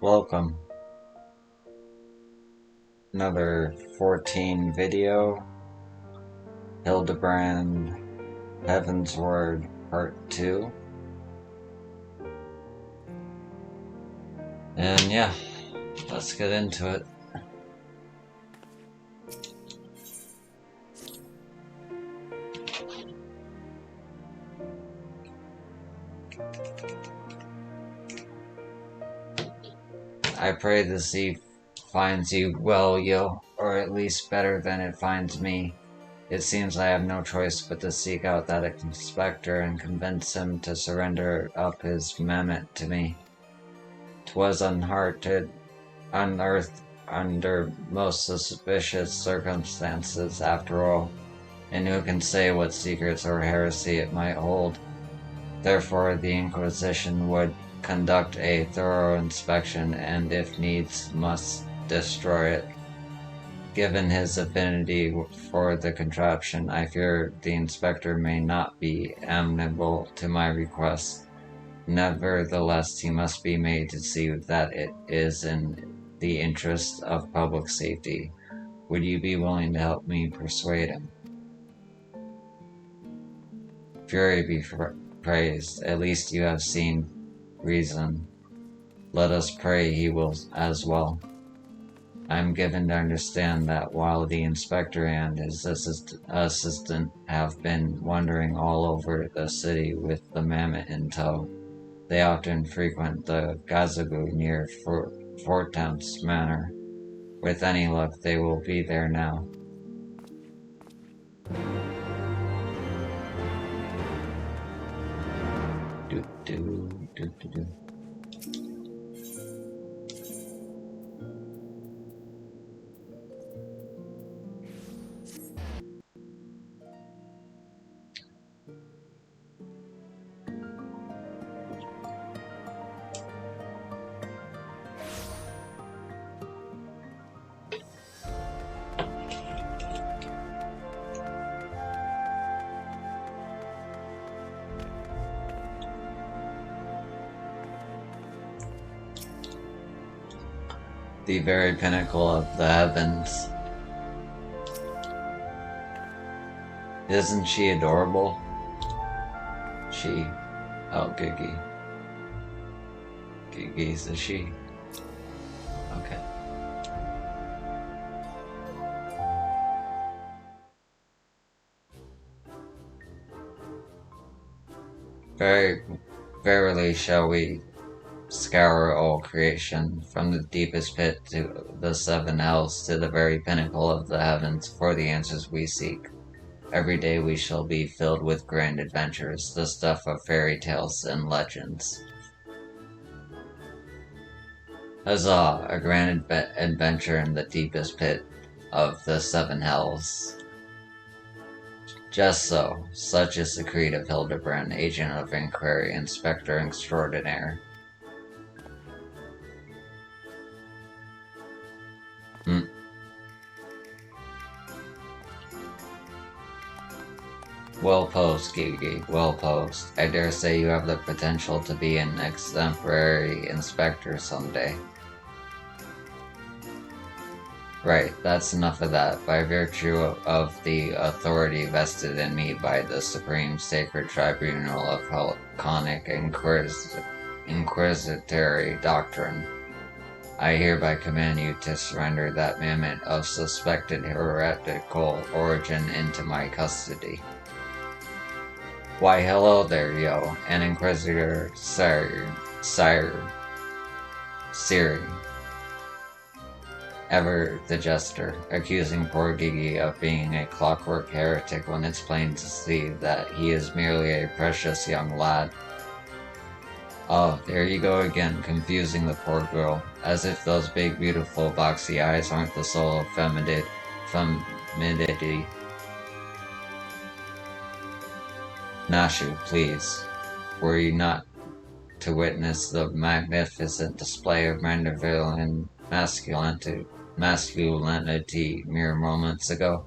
Welcome. Another 14 video. Hildebrand, Heaven's Word, Part 2. And yeah, let's get into it. I pray the sea finds you well, yo, or at least better than it finds me. It seems I have no choice but to seek out that inspector and convince him to surrender up his mammoth to me. 'Twas unearthed under most suspicious circumstances, after all, and who can say what secrets or heresy it might hold? Therefore, the Inquisition would conduct a thorough inspection and, if needs, must destroy it. Given his affinity for the contraption, I fear the inspector may not be amenable to my request. Nevertheless, he must be made to see that it is in the interest of public safety. Would you be willing to help me persuade him? Fury be praised, at least you have seen reason. Let us pray he will as well. I am given to understand that while the inspector and his assistant have been wandering all over the city with the mammoth in tow, they often frequent the gazebo near Fort Temps Manor. With any luck, they will be there now. Do. The very pinnacle of the heavens. Isn't she adorable? She. Oh, Gigi. Gigi's a she. Okay. Verily shall we scour all creation, from the deepest pit to the seven hells to the very pinnacle of the heavens, for the answers we seek. Every day we shall be filled with grand adventures, the stuff of fairy tales and legends. Huzzah! A grand adventure in the deepest pit of the seven hells. Just so. Such is the creed of Hildebrand, agent of inquiry, inspector extraordinaire. Well posed, Gigi, well posed. I dare say you have the potential to be an exemplary inspector someday. Right, that's enough of that. By virtue of the authority vested in me by the Supreme Sacred Tribunal of Halconic Inquisitory Doctrine, I hereby command you to surrender that mammoth of suspected heretical origin into my custody. Why, hello there, yo, and Inquisitor Siri. Ever the jester, accusing poor Gigi of being a clockwork heretic when it's plain to see that he is merely a precious young lad. Oh, there you go again, confusing the poor girl, as if those big beautiful boxy eyes aren't the soul of femininity. Nashu, please, were you not to witness the magnificent display of Mandervillian masculinity mere moments ago?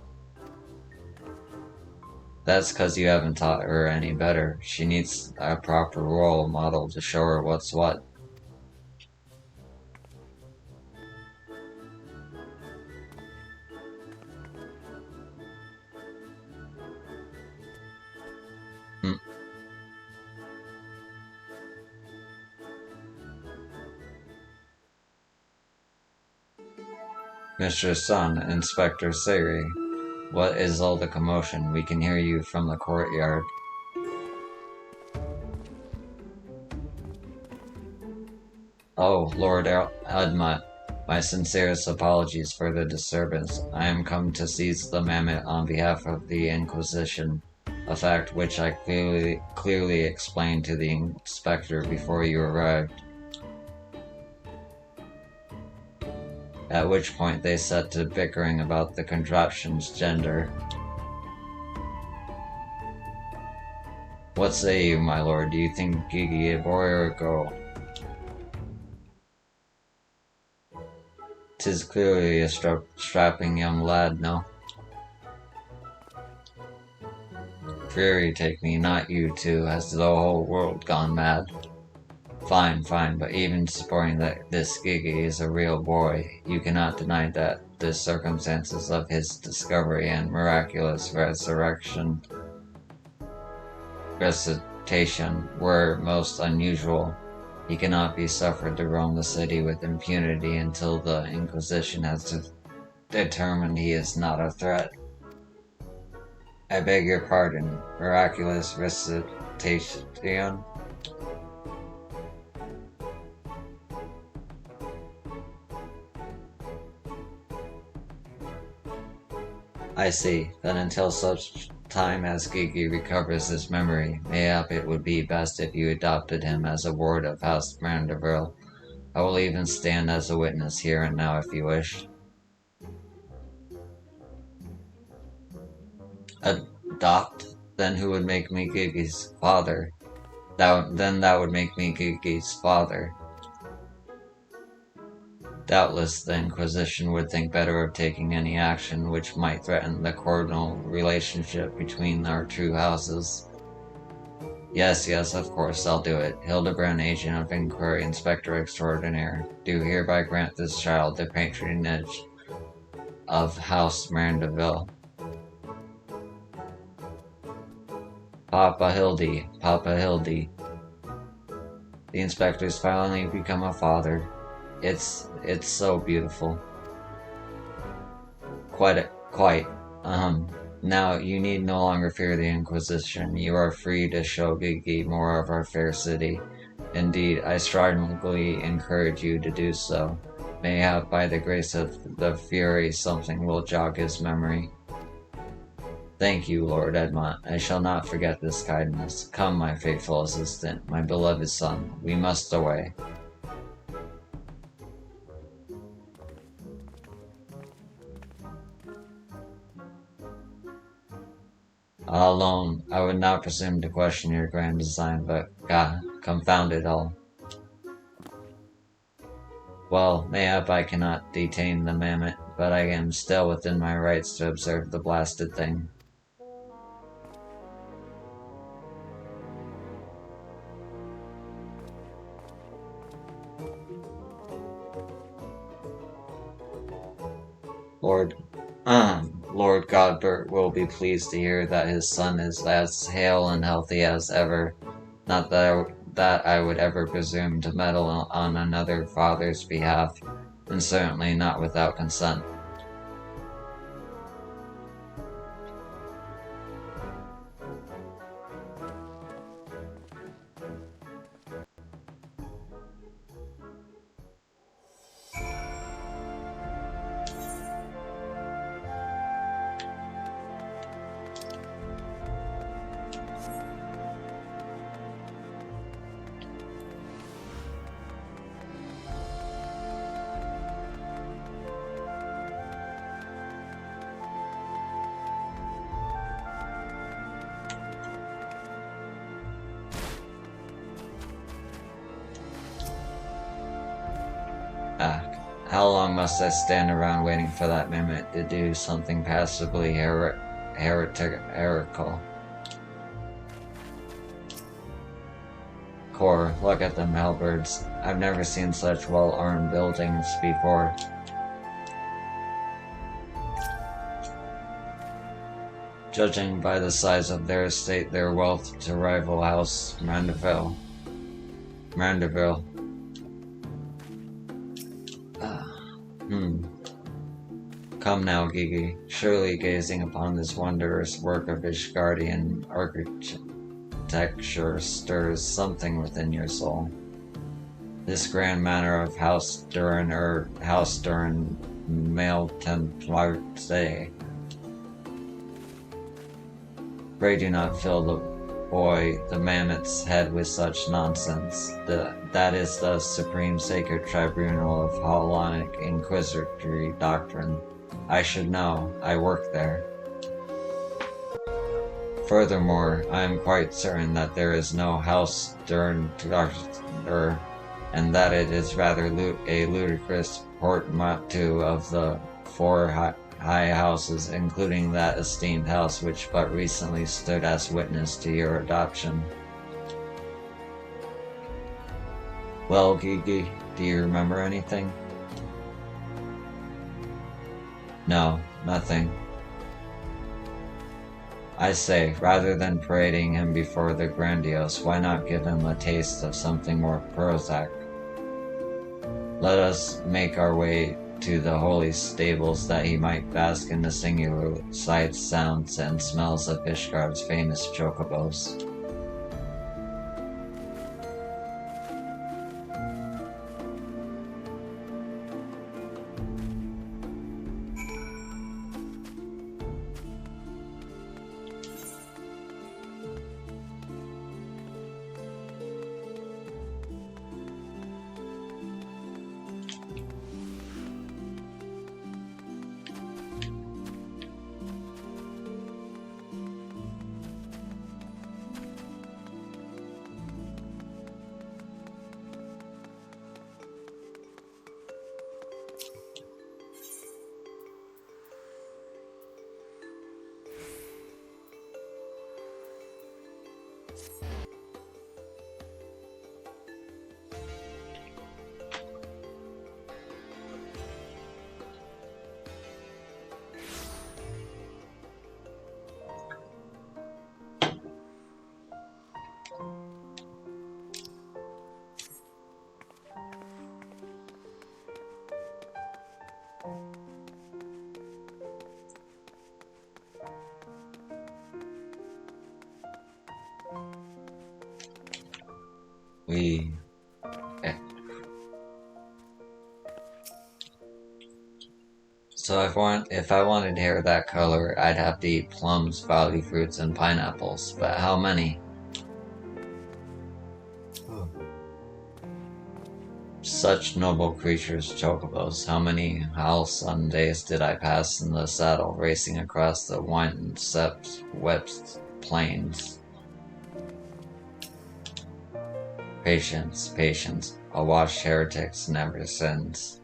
That's 'cause you haven't taught her any better. She needs a proper role model to show her what's what. Mr. Sun, Inspector Siri, what is all the commotion? We can hear you from the courtyard. Oh, Lord Edmund, my sincerest apologies for the disturbance. I am come to seize the mammoth on behalf of the Inquisition, a fact which I clearly explained to the inspector before you arrived. At which point they set to bickering about the contraption's gender. What say you, my lord? Do you think Gigi a boy or a girl? 'Tis clearly a strapping young lad, no? Fury take me, not you too. Has the whole world gone mad? Fine, but even supporting that this Gigi is a real boy, you cannot deny that the circumstances of his discovery and miraculous recitation were most unusual. He cannot be suffered to roam the city with impunity until the Inquisition has determined he is not a threat. I beg your pardon, miraculous recitation? I see. Then until such time as Gigi recovers his memory, mayhap it would be best if you adopted him as a ward of House Branderville. I will even stand as a witness here and now if you wish. Adopt? Then who would make me Gigi's father? That would make me Gigi's father. Doubtless the Inquisition would think better of taking any action which might threaten the cordial relationship between our two houses. Yes, of course, I'll do it. Hildebrand, Agent of Inquiry, Inspector Extraordinaire, do hereby grant this child the patronage of House Mandeville. Papa Hildy. The inspector's finally become a father. It's so beautiful. Quite. Now, you need no longer fear the Inquisition. You are free to show Gigi more of our fair city. Indeed, I strongly encourage you to do so. Mayhap by the grace of the Fury something will jog his memory. Thank you, Lord Edmund. I shall not forget this kindness. Come, my faithful assistant, my beloved son. We must away. Alone, I would not presume to question your grand design, but God, confound it all. Well, mayhap I cannot detain the mammoth, but I am still within my rights to observe the blasted thing. Lord Godbert will be pleased to hear that his son is as hale and healthy as ever. Not that I would ever presume to meddle on another father's behalf, and certainly not without consent. How long must I stand around waiting for that mammoth to do something passably heretical? Core, look at them halberds. I've never seen such well-armed buildings before. Judging by the size of their estate, their wealth to rival House Mandeville. Come now, Gigi. Surely gazing upon this wondrous work of Ishgardian architecture stirs something within your soul. This grand manner of House Durin or House Durin Male Templarte. Pray do not fill the mammoth's head with such nonsense. That is the supreme sacred tribunal of Hellenic Inquisitory doctrine. I should know. I work there. Furthermore, I am quite certain that there is no house Durin and that it is rather a ludicrous portmanteau of the four high houses, including that esteemed house which but recently stood as witness to your adoption. Well, Gigi, do you remember anything? No, nothing. I say, rather than parading him before the grandiose, why not give him a taste of something more prosaic? Let us make our way to the holy stables that he might bask in the singular sights, sounds, and smells of Ishgard's famous chocobos. So if I wanted hair that color, I'd have to eat plums, barley fruits, and pineapples. But how many? Such noble creatures, chocobos. How many halcyon days did I pass in the saddle, racing across the wind-swept plains? Patience, patience. A washed heretics never sins.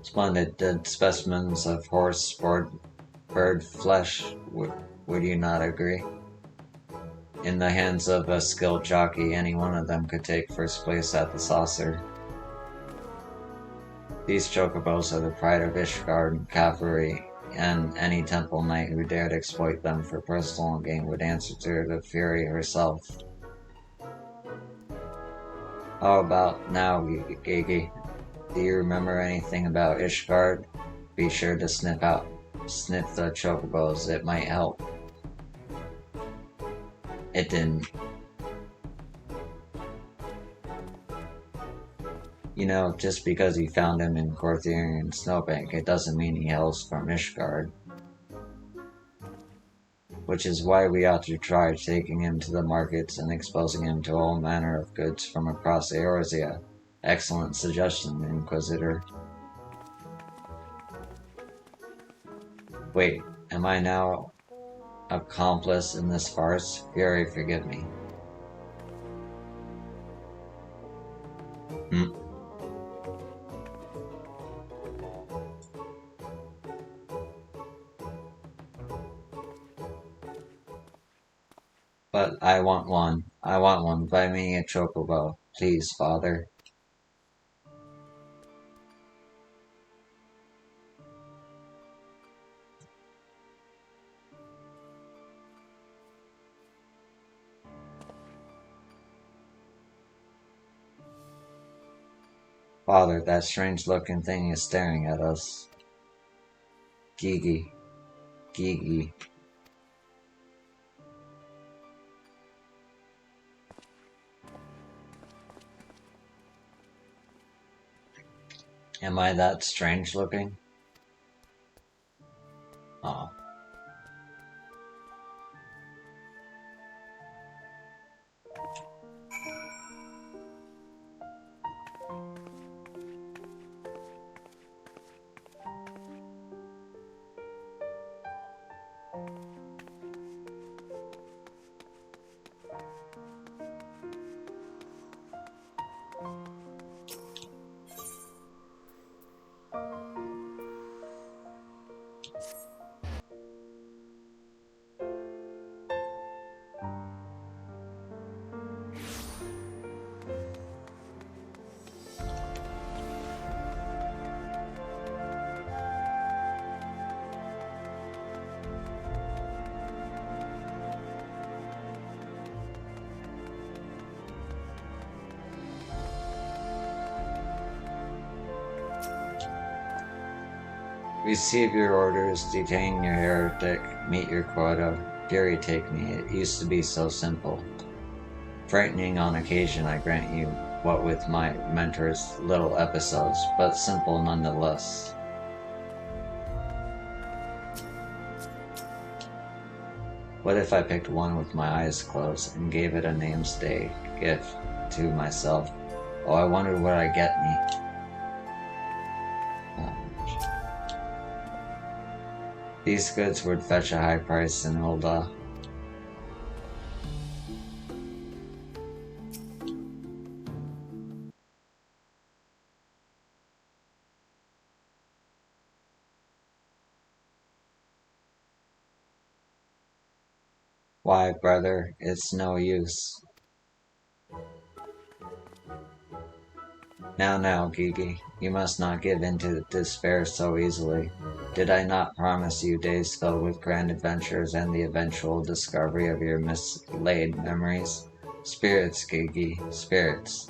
Splendid dead specimens of horse or bird flesh, would you not agree? In the hands of a skilled jockey, any one of them could take first place at the saucer. These chocobos are the pride of Ishgard cavalry, and any temple knight who dared exploit them for personal gain would answer to the Fury herself. How about now, Gigi? Do you remember anything about Ishgard? Be sure to sniff the chocobos, it might help. It didn't. You know, just because he found him in Cortherian Snowbank, it doesn't mean he hails from Ishgard. Which is why we ought to try taking him to the markets and exposing him to all manner of goods from across Eorzea. Excellent suggestion, Inquisitor. Wait, am I now accomplice in this farce? Fury, forgive me. But I want one. Buy me a chocobo. Please, father. Father, that strange-looking thing is staring at us. Gigi. Gigi. Am I that strange-looking? Oh. Receive your orders, detain your heretic, meet your quota, fury take me, it used to be so simple. Frightening on occasion, I grant you, what with my mentor's little episodes, but simple nonetheless. What if I picked one with my eyes closed and gave it a namesake gift to myself? Oh, I wondered what I'd get me. These goods would fetch a high price in Hilda. Why, brother, it's no use. Now, Gigi, you must not give in to despair so easily. Did I not promise you days filled with grand adventures and the eventual discovery of your mislaid memories? Spirits, Gigi, spirits.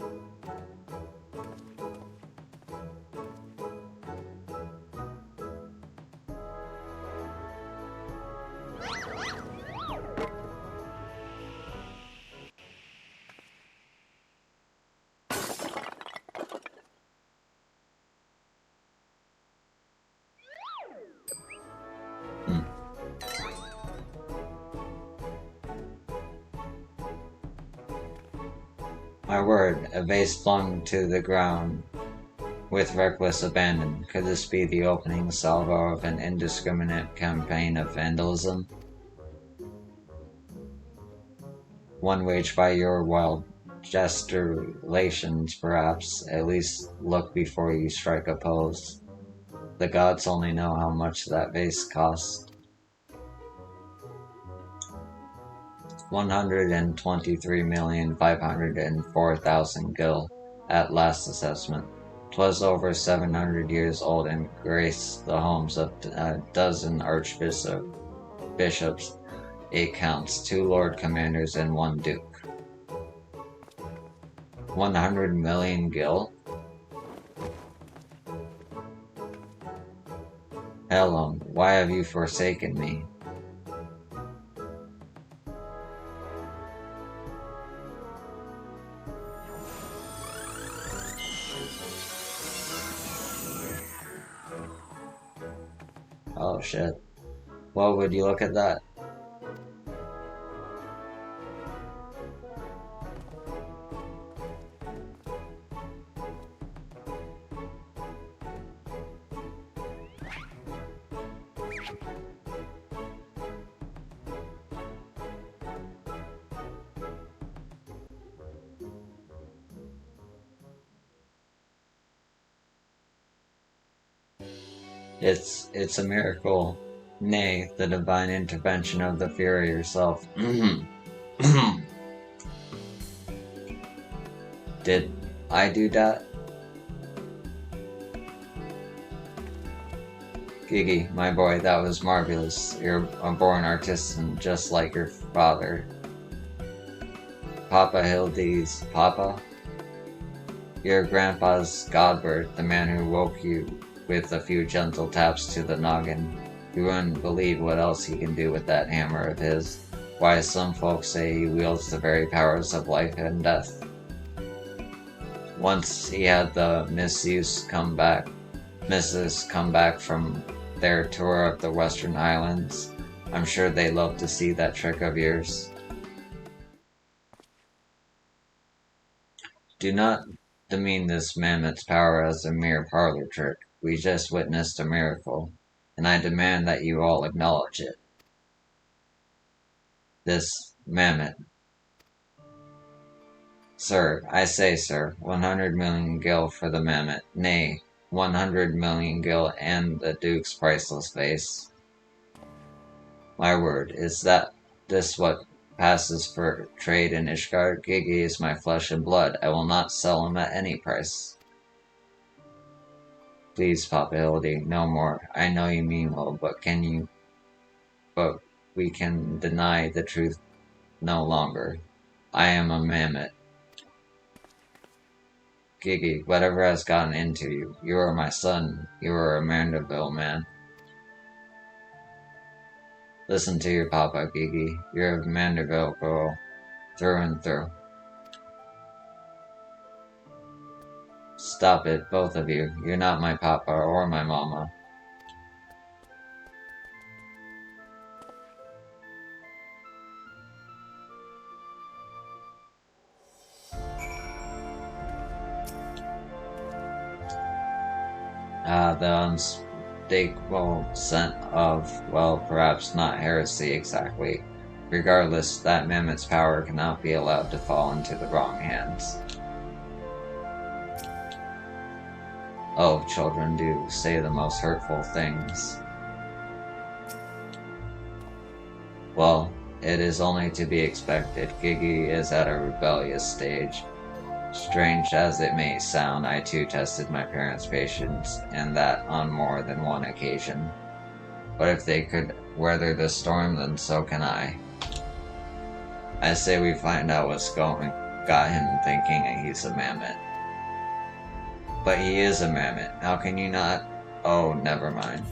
My word, a vase flung to the ground with reckless abandon. Could this be the opening salvo of an indiscriminate campaign of vandalism? One waged by your wild gesticulations, perhaps. At least look before you strike a pose. The gods only know how much that vase cost. 123,504,000 gil, at last assessment. 'Twas over 700 years old and graced the homes of a dozen archbishops, 8 counts, 2 lord commanders, and 1 duke. 100 million gil? Helen, why have you forsaken me? Oh shit. Well, would you look at that? It's a miracle, nay, the divine intervention of the Fury herself. Did I do that? Gigi, my boy, that was marvelous. You're a born artisan, just like your father. Papa Hildes, Papa? Your grandpa's godbird, the man who woke you with a few gentle taps to the noggin. You wouldn't believe what else he can do with that hammer of his. Why, some folks say he wields the very powers of life and death. Once he had the Misses come back from their tour of the Western Islands. I'm sure they love to see that trick of yours. Do not demean this mammoth's power as a mere parlor trick. We just witnessed a miracle, and I demand that you all acknowledge it. This mammoth. Sir, I say, sir, 100 million gil for the mammoth. Nay, 100 million gil and the Duke's priceless vase. My word, is this what passes for trade in Ishgard? Gigi is my flesh and blood. I will not sell him at any price. Please, Papa Hildy, no more. I know you mean well, but we can deny the truth no longer. I am a mammoth. Gigi, whatever has gotten into you? You are my son. You are a Mandeville man. Listen to your papa, Gigi. You're a Mandeville girl, through and through. Stop it, both of you. You're not my papa or my mama. The unspeakable scent of, well, perhaps not heresy exactly. Regardless, that mammoth's power cannot be allowed to fall into the wrong hands. Oh, children do say the most hurtful things. Well, it is only to be expected. Gigi is at a rebellious stage. Strange as it may sound, I too tested my parents' patience, and that on more than one occasion. But if they could weather the storm, then so can I. I say we find out what's got him thinking he's a mammoth. But he is a mammoth. How can you not? Oh, never mind.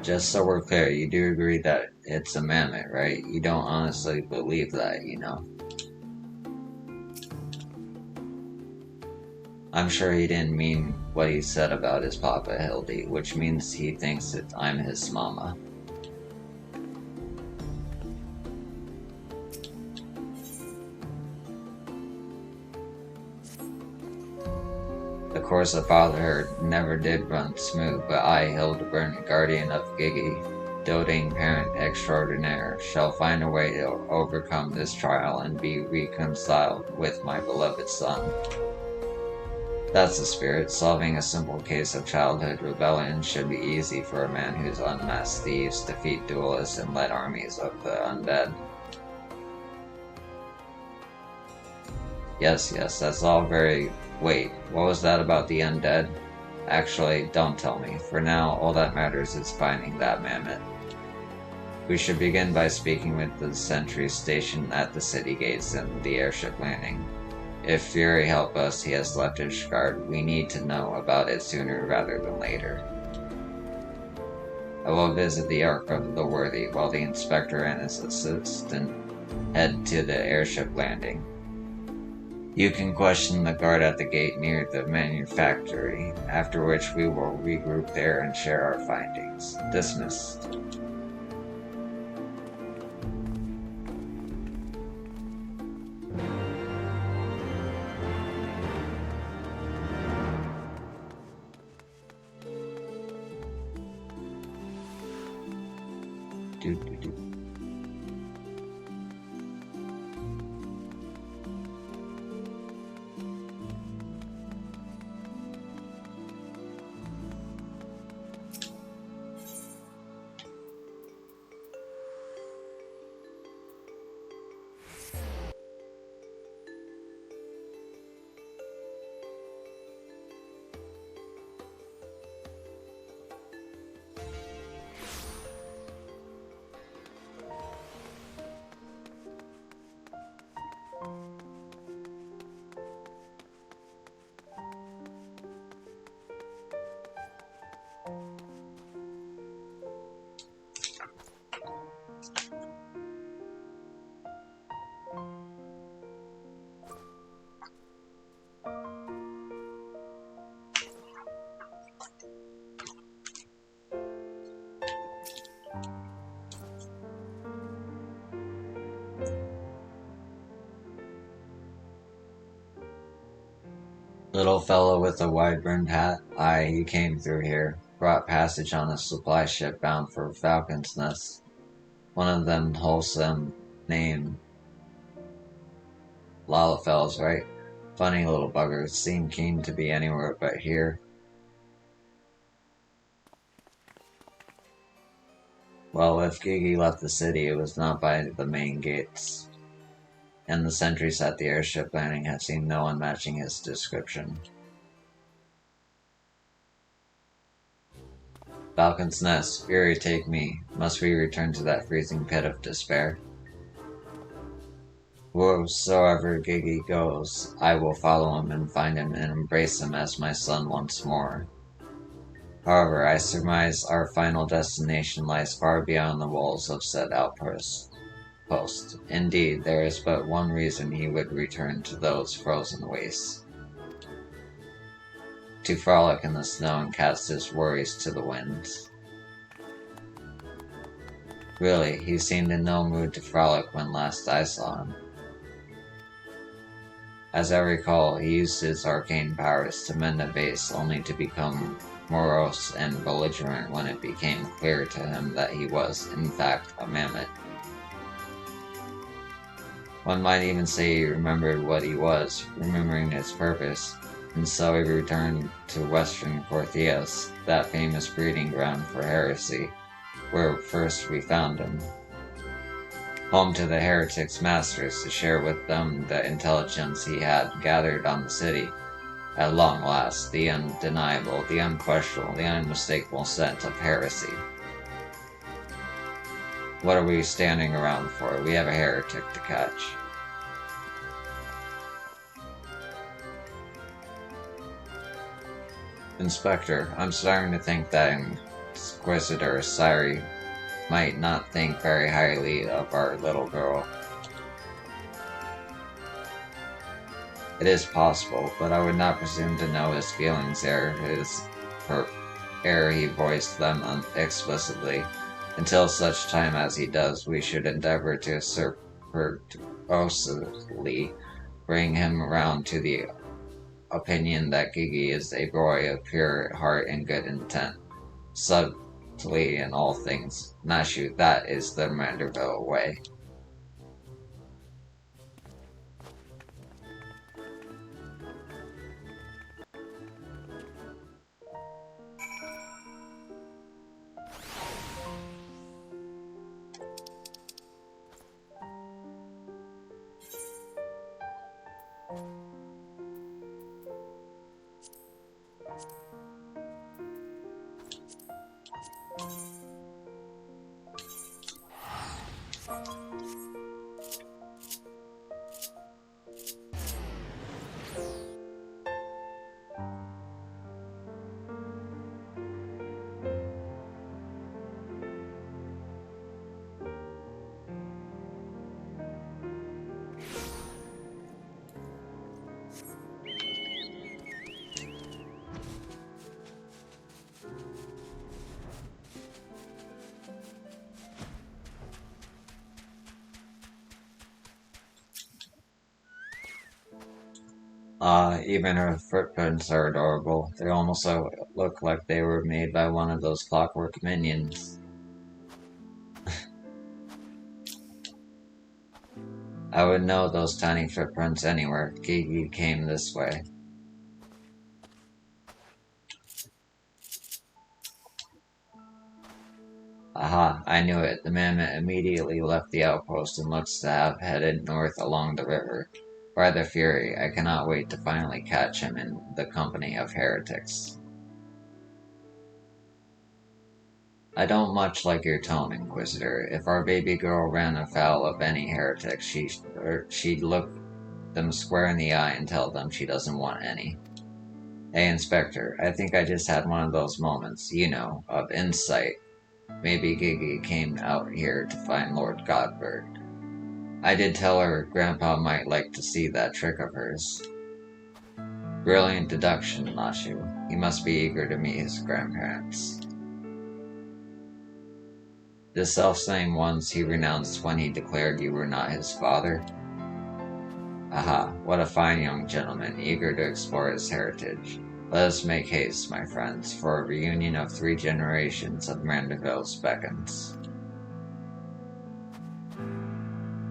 Just so we're clear, you do agree that it's a mammoth, right? You don't honestly believe that, you know? I'm sure he didn't mean what he said about his papa Hildy, which means he thinks that I'm his mama. The course of fatherhood never did run smooth, but I, Hildebrand, guardian of Gigi, doting parent extraordinaire, shall find a way to overcome this trial and be reconciled with my beloved son. That's the spirit. Solving a simple case of childhood rebellion should be easy for a man who's unmasked thieves, defeat duelists, and led armies of the undead. Yes, that's all very... Wait, what was that about the undead? Actually, don't tell me. For now, all that matters is finding that mammoth. We should begin by speaking with the sentries stationed at the city gates and the airship landing. If Fury help us, he has left Ishgard. We need to know about it sooner rather than later. I will visit the Ark of the Worthy while the inspector and his assistant head to the airship landing. You can question the guard at the gate near the manufactory, after which we will regroup there and share our findings. Dismissed. Do. Little fellow with a wide-brimmed hat? Aye, he came through here. Brought passage on a supply ship bound for Falcon's Nest. One of them wholesome name Lalafels, right? Funny little buggers. Seem keen to be anywhere but here. Well, if Gigi left the city, it was not by the main gates. And the sentries at the airship landing have seen no one matching his description. Falcon's Nest, Fury take me. Must we return to that freezing pit of despair? Wheresoever Gigi goes, I will follow him and find him and embrace him as my son once more. However, I surmise our final destination lies far beyond the walls of said outpost. Indeed, there is but one reason he would return to those frozen wastes. To frolic in the snow and cast his worries to the winds. Really, he seemed in no mood to frolic when last I saw him. As I recall, he used his arcane powers to mend a vase only to become morose and belligerent when it became clear to him that he was, in fact, a mammoth. One might even say he remembered what he was, remembering its purpose, and so he returned to Western Corthias, that famous breeding ground for heresy, where first we found him. Home to the heretics' masters, to share with them the intelligence he had gathered on the city. At long last, the undeniable, the unquestionable, the unmistakable scent of heresy. What are we standing around for? We have a heretic to catch. Inspector, I'm starting to think that Inquisitor Siri might not think very highly of our little girl. It is possible, but I would not presume to know his feelings ere he voiced them explicitly. Until such time as he does, we should endeavor to surreptitiously bring him round to the opinion that Gigi is a boy of pure heart and good intent. Subtly in all things. Nashu, that is the Manderville way. Even her footprints are adorable. They almost look like they were made by one of those clockwork minions. I would know those tiny footprints anywhere. Gigi came this way. Aha, I knew it. The mammoth immediately left the outpost and looks to have headed north along the river. By the Fury, I cannot wait to finally catch him in the company of heretics. I don't much like your tone, Inquisitor. If our baby girl ran afoul of any heretic, she'd look them square in the eye and tell them she doesn't want any. Hey, Inspector, I think I just had one of those moments, you know, of insight. Maybe Gigi came out here to find Lord Godbert. I did tell her Grandpa might like to see that trick of hers. Brilliant deduction, Nashu. He must be eager to meet his grandparents. The selfsame ones he renounced when he declared you were not his father? Aha, what a fine young gentleman, eager to explore his heritage. Let us make haste, my friends, for a reunion of 3 generations of Mandervilles beckons.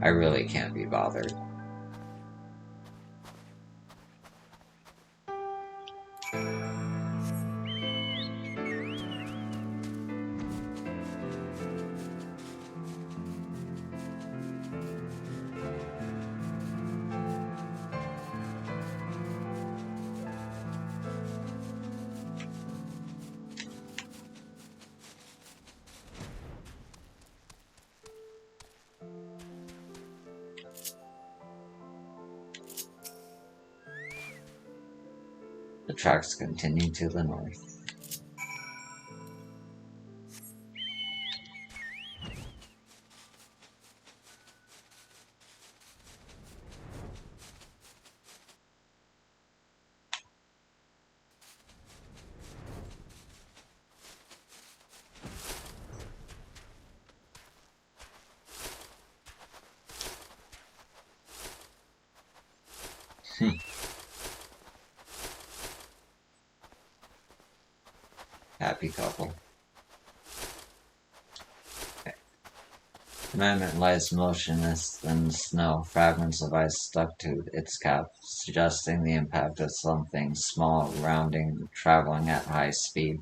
I really can't be bothered. The tracks continue to the north. Happy couple. The monument lies motionless in the snow, fragments of ice stuck to its cap, suggesting the impact of something small, rounding, traveling at high speed.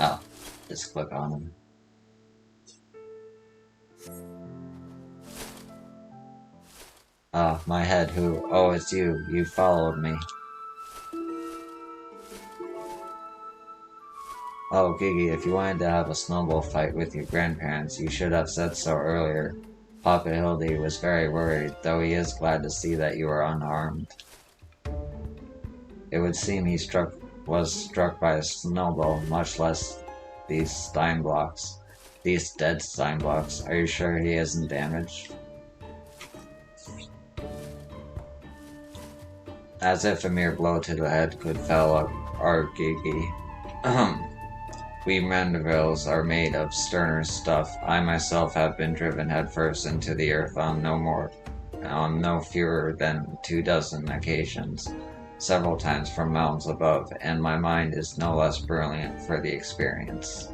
Oh, just click on him. Ah, my head, who? Oh, it's you. You followed me. Oh, Gigi, if you wanted to have a snowball fight with your grandparents, you should have said so earlier. Papa Hildy was very worried, though he is glad to see that you are unharmed. It would seem he was struck by a snowball, much less these Stein blocks. These dead Stein blocks. Are you sure he isn't damaged? As if a mere blow to the head could fell our Gigi. We Mandervilles are made of sterner stuff. I myself have been driven headfirst into the earth on no fewer than 24 occasions, several times from mountains above, and my mind is no less brilliant for the experience.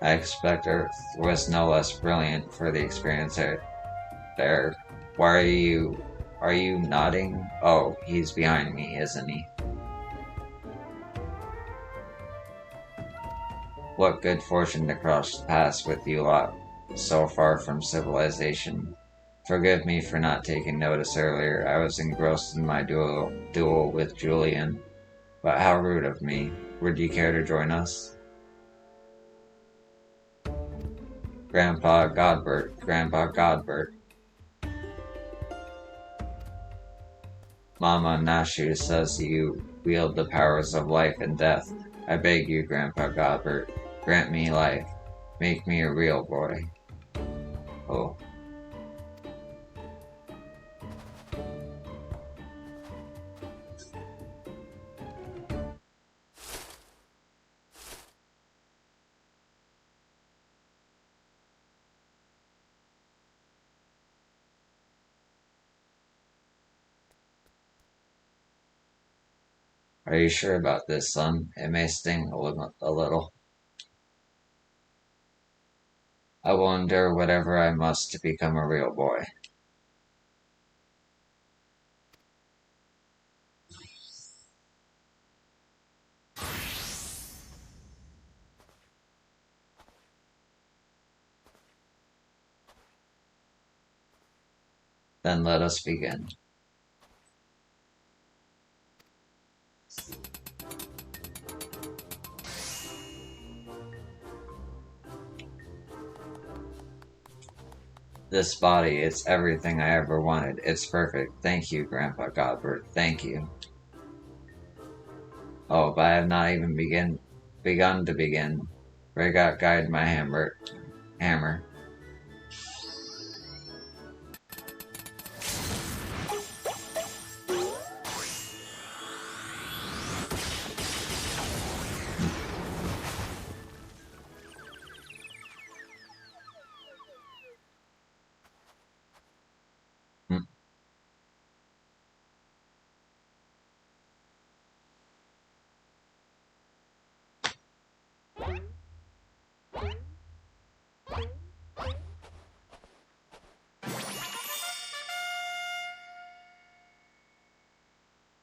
I expect Earth was no less brilliant for the experience there. Why are you nodding? Oh, he's behind me, isn't he? What good fortune to cross paths with you lot, so far from civilization. Forgive me for not taking notice earlier. I was engrossed in my duel with Julian. But how rude of me. Would you care to join us? Grandpa Godbert. Mama Nashu says you wield the powers of life and death. I beg you, Grandpa Godbert, grant me life. Make me a real boy. Oh. Are you sure about this, son? It may sting a little. I will endure whatever I must to become a real boy. Then let us begin. This body, it's everything I ever wanted. It's perfect. Thank you, Grandpa Godbert. Thank you. Oh, but I have not even begun to begin. Break out, guide my hammer.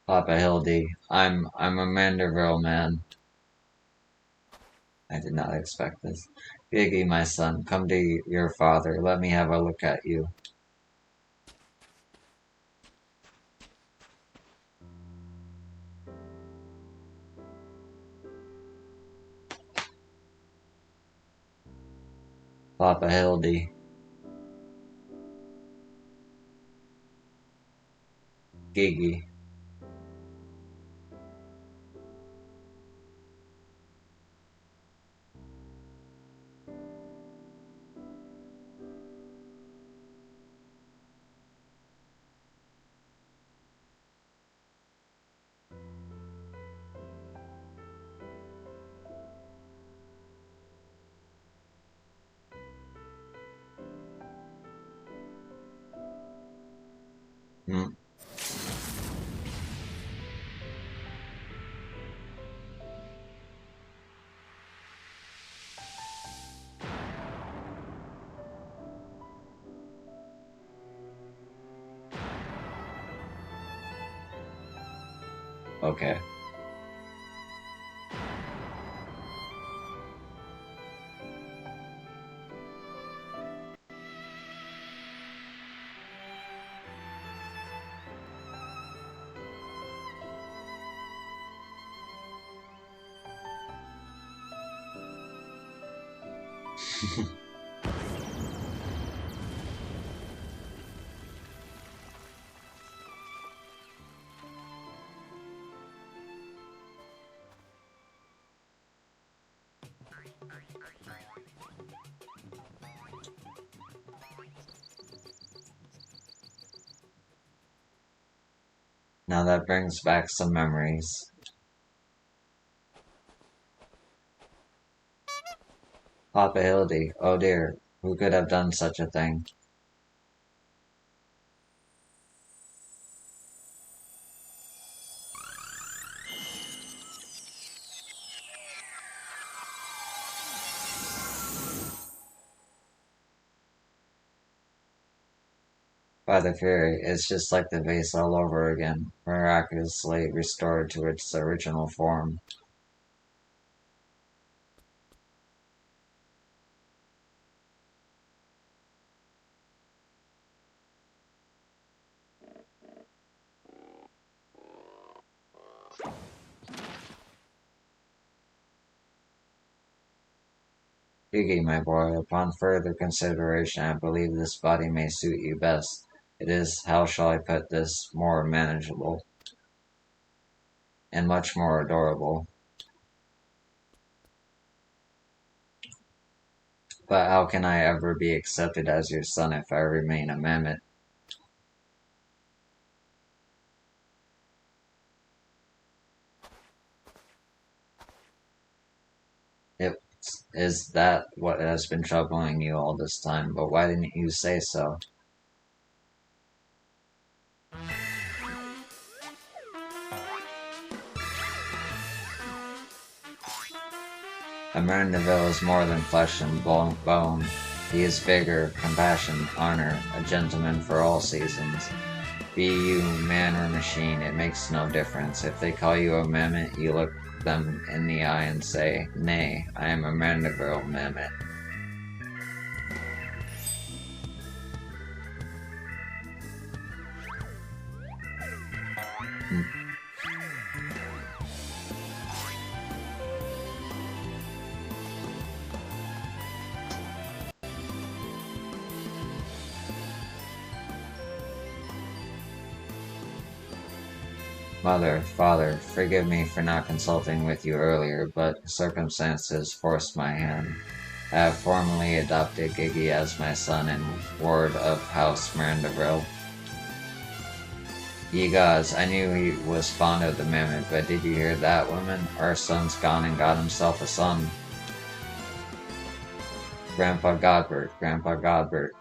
Papa Hildy, I'm a Manderville man. I did not expect this. Giggy, my son, come to your father. Let me have a look at you. Papa Hildy. Giggy. Hmm. Okay. Now that brings back some memories. Papa Hildy, oh dear, who could have done such a thing? By the Fury, it's just like the vase all over again, miraculously restored to its original form. Gigi, my boy, upon further consideration, I believe this body may suit you best. It is, how shall I put this, more manageable, and much more adorable. But how can I ever be accepted as your son if I remain a mammoth? Is that what has been troubling you all this time? But why didn't you say so? A Mandeville is more than flesh and bone. He is vigor, compassion, honor, a gentleman for all seasons. Be you man or machine, it makes no difference. If they call you a mammoth, you look them in the eye and say, "Nay, I am a Mandeville mammoth." Mother, father, forgive me for not consulting with you earlier, but circumstances forced my hand. I have formally adopted Giggy as my son and ward of House Mirandaville. Ye gods, I knew he was fond of the mammoth, but did you hear that, woman? Our son's gone and got himself a son. Grandpa Godbert, Grandpa Godbert.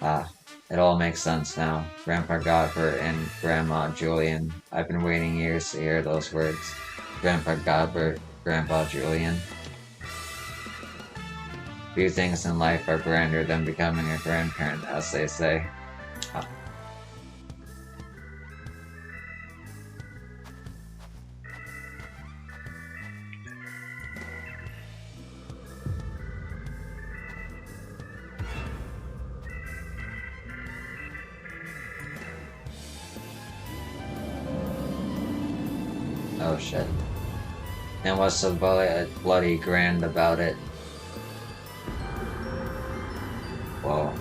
Ah, it all makes sense now. Grandpa Godbert and Grandma Julian. I've been waiting years to hear those words. Grandpa Godbert, Grandpa Julian. Few things in life are grander than becoming a grandparent, as they say. Ah. Oh shit. And what's so bloody grand about it? Whoa.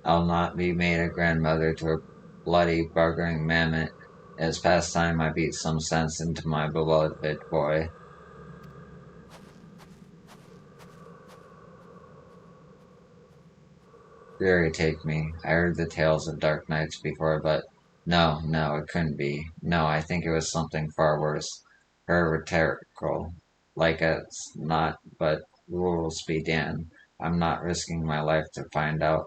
I'll not be made a grandmother to a bloody, buggering mammoth. It's past time I beat some sense into my beloved boy. Fury take me. I heard the tales of dark nights before, but no, it couldn't be. No, I think it was something far worse. Heretical. Like it's not, but rules be damned. I'm not risking my life to find out.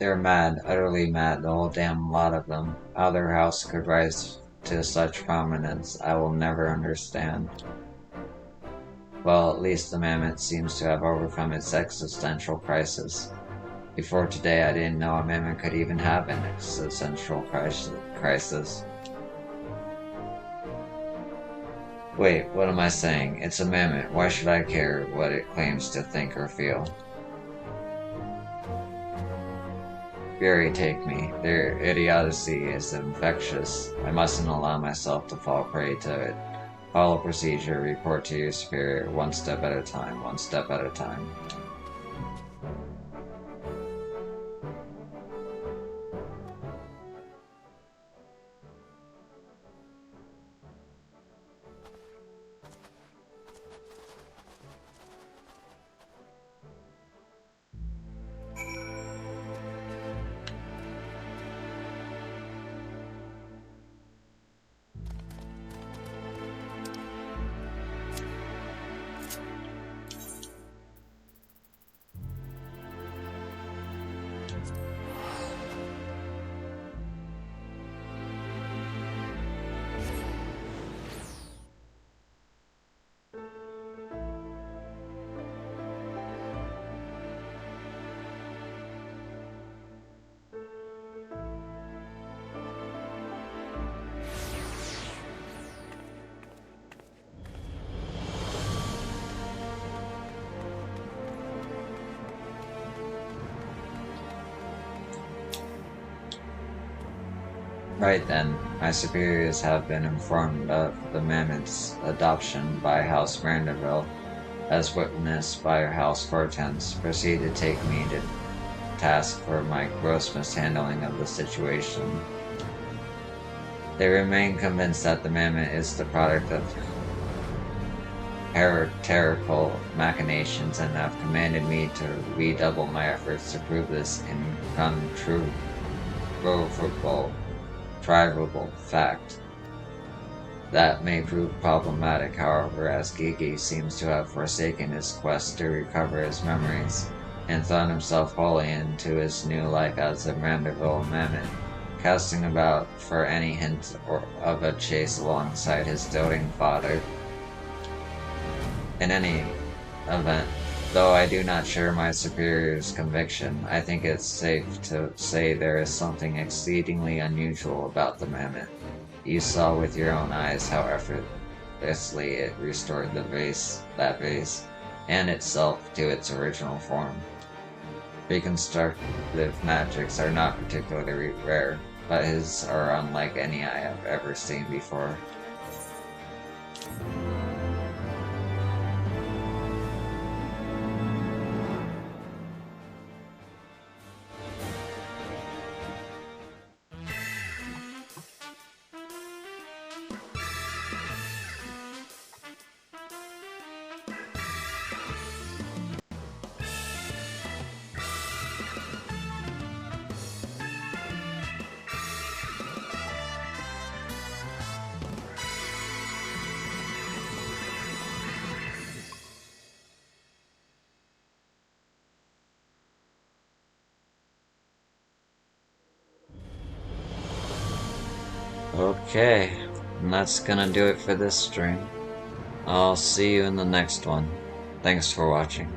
They're mad, utterly mad, the whole damn lot of them. How their house could rise to such prominence, I will never understand. Well, at least the mammoth seems to have overcome its existential crisis. Before today, I didn't know a mammoth could even have an existential crisis. Wait, what am I saying? It's a mammoth. Why should I care what it claims to think or feel? Fury take me. Their idiocy is infectious. I mustn't allow myself to fall prey to it. Follow procedure, report to your superior, one step at a time, one step at a time. Right then, my superiors have been informed of the mammoth's adoption by House Mirandaville, as witnessed by House Hortense. Proceed to take me to task for my gross mishandling of the situation. They remain convinced that the mammoth is the product of heretical machinations and have commanded me to redouble my efforts to prove this incontrovertible fact. That may prove problematic, however, as Gigi seems to have forsaken his quest to recover his memories, and thrown himself wholly into his new life as a Mandeville mammoth, casting about for any hint of a chase alongside his doting father. In any event, though I do not share my superior's conviction, I think it's safe to say there is something exceedingly unusual about the mammoth. You saw with your own eyes how effortlessly it restored that vase, and itself to its original form. Reconstructive magics are not particularly rare, but his are unlike any I have ever seen before. Okay, and that's gonna do it for this stream. I'll see you in the next one. Thanks for watching.